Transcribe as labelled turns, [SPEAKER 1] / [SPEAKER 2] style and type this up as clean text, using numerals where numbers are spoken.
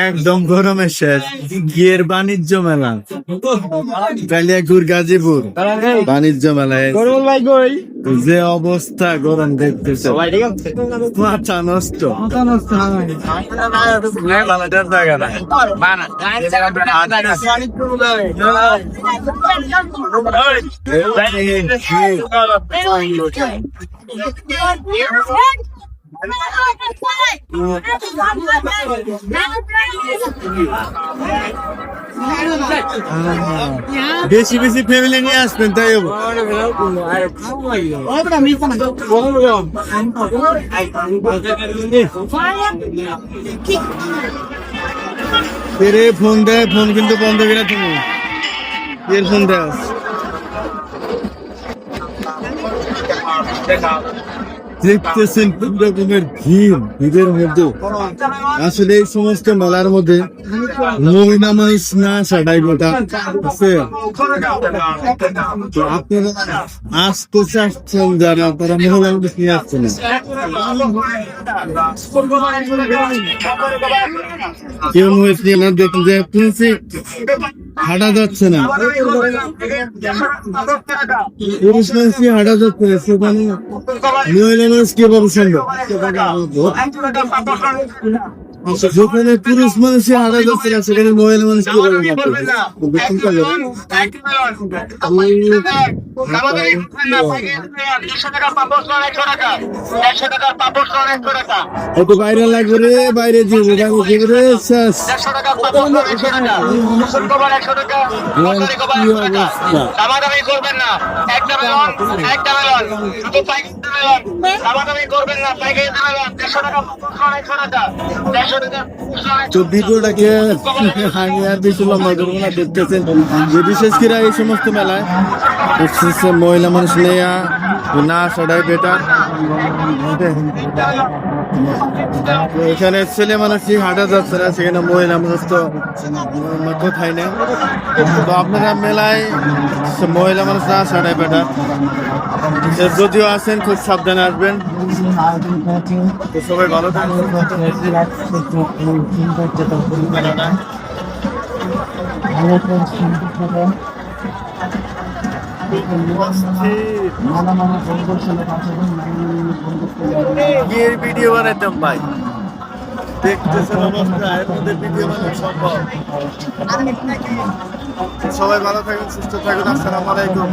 [SPEAKER 1] একদম গরমের শেষ গিয়ের বাণিজ্য মেলা কালিয়াকুর গাজীপুর বাণিজ্য মেলায় যে অবস্থা গরম দেখতেছে মাথা নষ্ট বেশি বেশি ফ্যামিলি নিয়ে আসবেন তাই ফোন দেয় ফোন কিন্তু বন্ধ করে তুমি এর ফোন দেয় দেখতেছেন কোন রকমের ভিড়ের মধ্যে আসলে এই সমস্ত মেলার মধ্যে মহিলা মানুষ না সাটাই গোটা আপনারা আসতে চাচ্ছেন যারা তারা মহিলা মানুষ নিয়ে আসছে না কেউ দেখুন যে হাঁটা যাচ্ছে না পুরুষ মানুষ হাঁটা যাচ্ছে না সেখানে মহিলা মানুষ কিভাবে সম্ভব যেখানে পুরুষ মানুষই হারা যাচ্ছে না সেখানে মহিলা মানুষ কিভাবে একটু বাইরে লাগবে রে বাইরে রে শেষ তো ভিডিওটাকে আমি আর বেশি লম্বা করবো না দেখতেছেন যে বিশেষ করে এই সমস্ত মেলায় মহিলা মানুষ নেয়া না সদাই বেটার এখানে ছেলে মানুষই হাঁটা যাচ্ছে না সেখানে মহিলা মানুষ তো কোথায় নেই তো আপনারা মেলায় মহিলা মানুষ না সদাই বেটার যদিও আসেন খুব সাবধানে আসবেন তো সবাই ভালো থাকবেন ভিডিও বানাইতাম ভাই দেখতেছেন অবস্থা এর মধ্যে ভিডিও বানানো সম্ভব সবাই ভালো থাকুন সুস্থ থাকুন আসসালামু আলাইকুম